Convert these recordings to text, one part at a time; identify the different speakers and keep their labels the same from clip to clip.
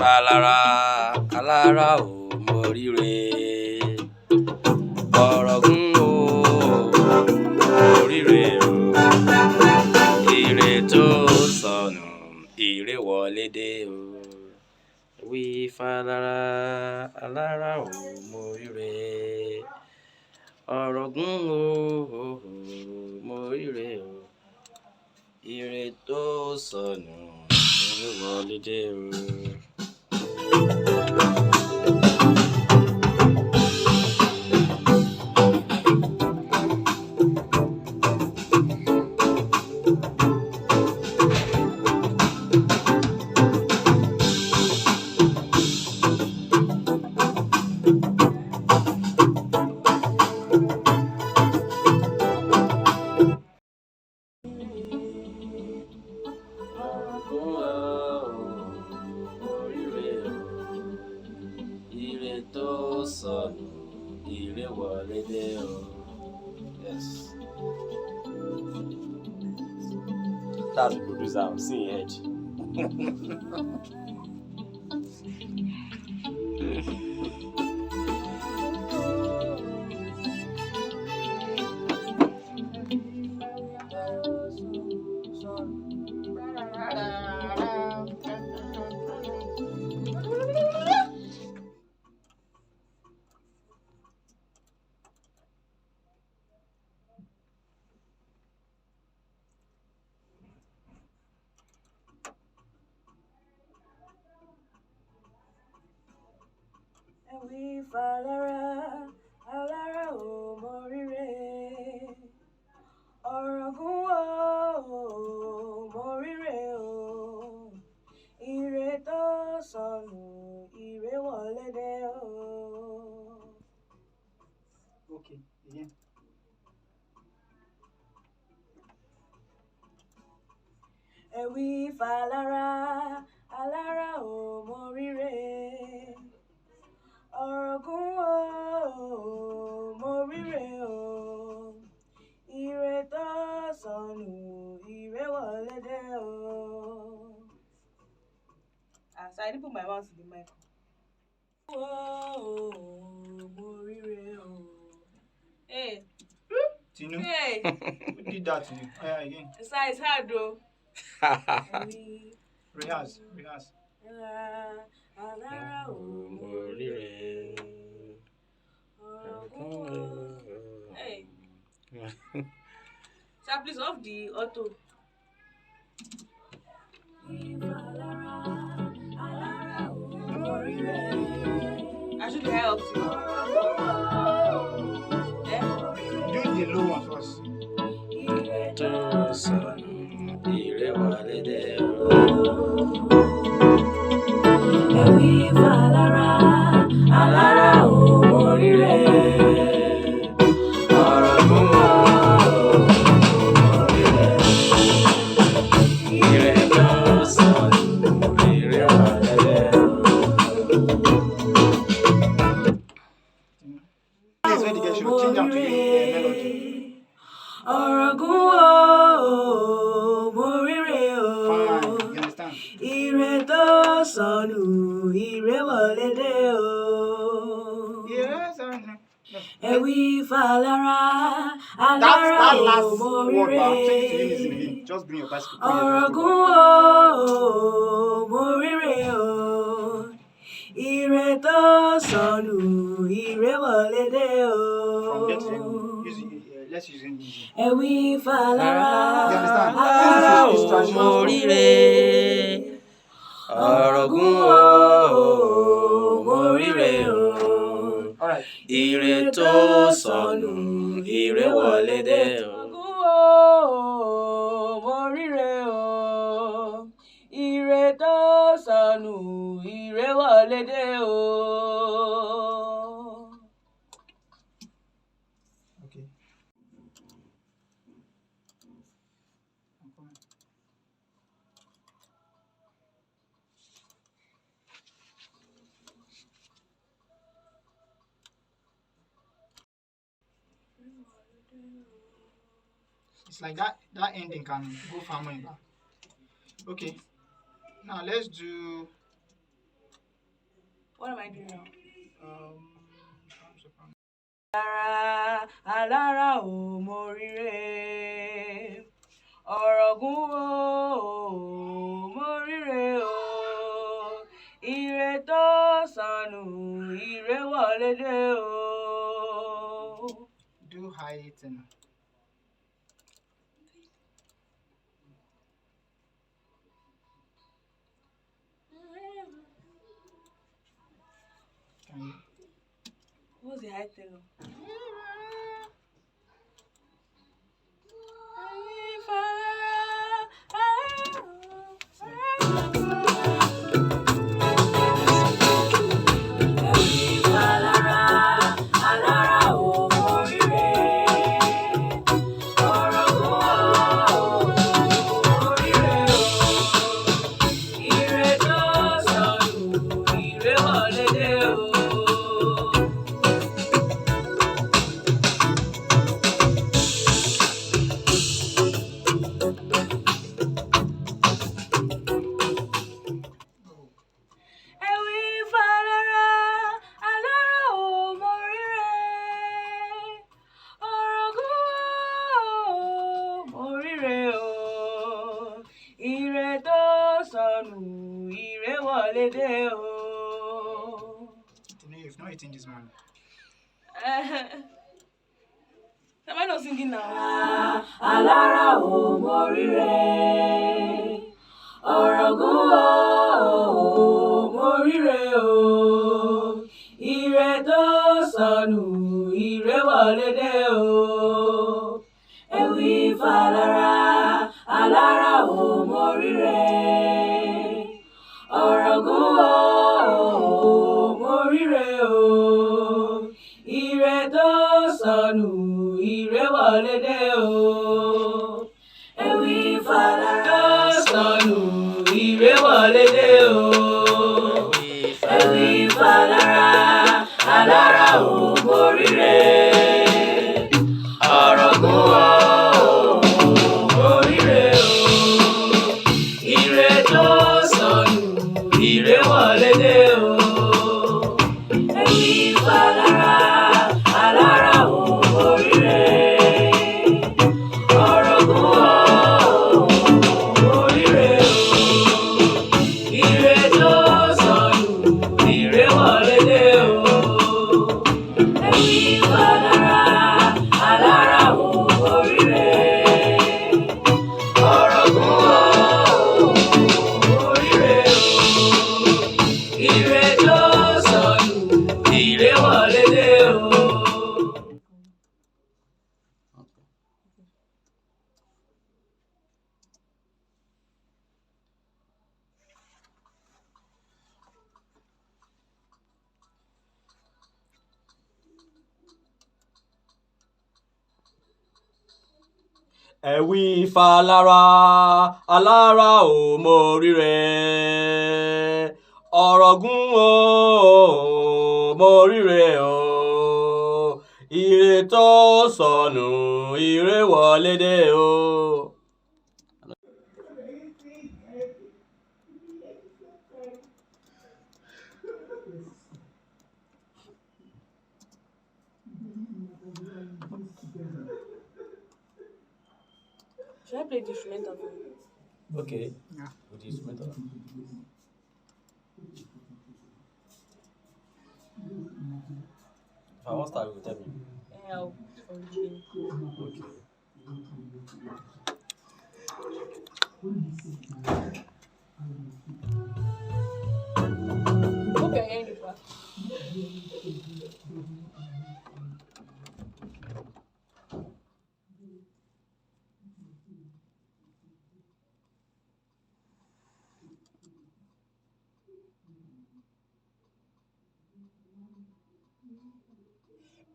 Speaker 1: Ifa alára ò moríre. Ọ̀rọ̀gún o moríre o. Ire tó sọnù Irewolede o. Ifa alára ò moríre. Ọ̀rọ̀gún o moríre o. Ire tó sọnù Irewolede o. Ire tó sọnù Irewolede o. Yes. That's the producer. I'm seeing it.
Speaker 2: Ifa alára ò moríre. Ọ̀rọ̀gún o moríre o. Ire tó sọnù Irewolede o.
Speaker 3: Okay, again.
Speaker 2: Ifa alára ò moríre. Ọ̀rọ̀gún o moríre o. Ire tó sọnù Irewolede o. So I didn't put my mouth to the mic. Moríre o. Hey.
Speaker 3: Tinu.
Speaker 2: Hey.
Speaker 3: Who did that to you? Oh, yeah, again.
Speaker 2: It's hard though.
Speaker 3: Rehearse.
Speaker 2: Alára ò
Speaker 1: moríre.
Speaker 2: Hey. Sir, please off the auto. I should help you.
Speaker 3: Do the low one first.
Speaker 1: Tó sọnù Irewolede o.
Speaker 2: Ifa alára ò moríre.
Speaker 1: Ọ̀rọ̀gún o moríre. Ire tó sọnù Irewolede o.
Speaker 3: Please, when the girl should change them to your melody.
Speaker 2: Ọ̀rọ̀gún o moríre o.
Speaker 3: Fine, you understand?
Speaker 2: Ire tó sọnù Irewolede o.
Speaker 3: Yes, I know.
Speaker 2: Ifa alára
Speaker 3: That
Speaker 2: ò
Speaker 3: last word,
Speaker 2: moríre.
Speaker 3: I'm taking to unison again. Just bring your bicycle.
Speaker 2: Ọ̀rọ̀gún o moríre o. Ire tó sọnù Irewolede o.
Speaker 3: From there to end, let's use it easy.
Speaker 2: Ifa alára
Speaker 3: You understand?
Speaker 1: Alára ò
Speaker 3: This is traditional stuff.
Speaker 1: moríre. Ọ̀rọ̀gún o moríre o.
Speaker 3: All right.
Speaker 1: Ire tó sọnù Irewolede o.
Speaker 2: Moríre o. Ire tó sọnù Irewolede o.
Speaker 3: Okay. It's like that ending can go far more in back. Okay. Now let's do
Speaker 2: What am I doing now? Alára ò moríre. Ọ̀rọ̀gún o moríre o. Ire tó sọnù Irewolede o.
Speaker 3: Do high tenor. Can you?
Speaker 2: What's the high tenor? Irewolede o.
Speaker 3: You've not eaten this man.
Speaker 2: Am I not singing now? Alára ò moríre. Ọ̀rọ̀gún o moríre o. Ire tó sọnù Irewolede o. Ewu Ifa alára ò moríre. Ọ̀rọ̀gún o moríre o. Ire tó sọnù Irewolede o. Ewu Ifa tó sọnù Irewolede o. Ewu Ifa alára ò moríre. Ọ̀rọ̀gún o moríre o. Ire tó sọnù Irewolede o. Ewu Ifa alára ò moríre. Ọ̀rọ̀gún o moríre o. Ire tó sọnù Irewolede o. Ewu Ifa alára ò moríre. Ọ̀rọ̀gún o moríre o. Ire tó sọnù Irewolede o.
Speaker 1: Ewu Ifa alára ò moríre. Ọ̀rọ̀gún o moríre o. Ire tó sọnù Irewolede o.
Speaker 2: Should I play the instrumental for you?
Speaker 1: Okay.
Speaker 3: Yeah.
Speaker 1: With the instrumental. If I want to start, you will tell me.
Speaker 2: I'll from the beginning.
Speaker 1: Okay.
Speaker 2: Hope you're hearing the part.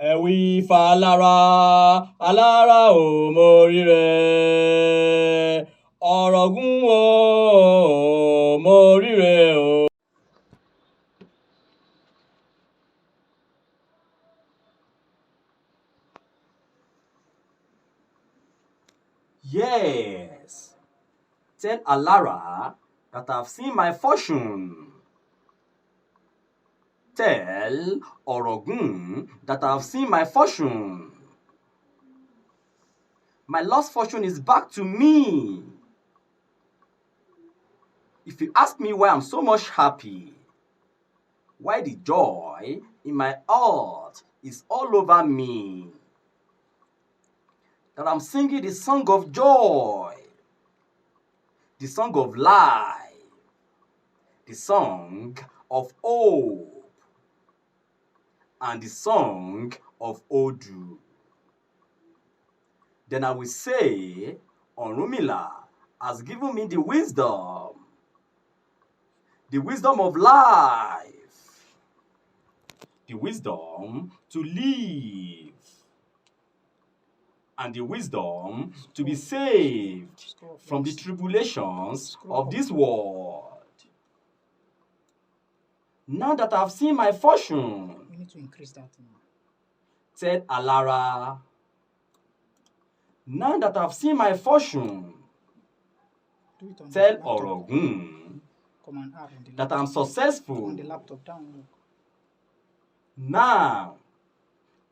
Speaker 1: Ewu Ifa alára ò moríre. Ọ̀rọ̀gún o moríre o. Yes. Tell Alara that I've seen my fortune. Tell Orogun that I have seen my fortune. My lost fortune is back to me. If you ask me why I'm so much happy, why the joy in my heart is all over me, that I'm singing the song of joy, the song of life, the song of hope, and the song of Odu. Then I will say, Orunmila has given me the wisdom of life, the wisdom to live, and the wisdom to be saved from the tribulations of this world. Now that I've seen my fortune,
Speaker 3: We need to increase that.
Speaker 1: said Alara. Now that I've seen my fortune,
Speaker 3: Do it on
Speaker 1: tell
Speaker 3: the laptop.
Speaker 1: Orogun
Speaker 3: Command R on the
Speaker 1: that I'm
Speaker 3: laptop.
Speaker 1: successful.
Speaker 3: On the laptop down. Look.
Speaker 1: Now,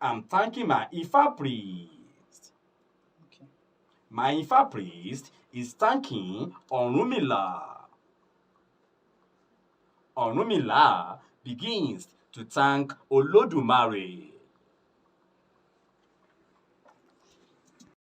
Speaker 1: I'm thanking my Ifa priest.
Speaker 3: Okay.
Speaker 1: My Ifa priest is thanking Orunmila. Orunmila begins to thank Olodumare.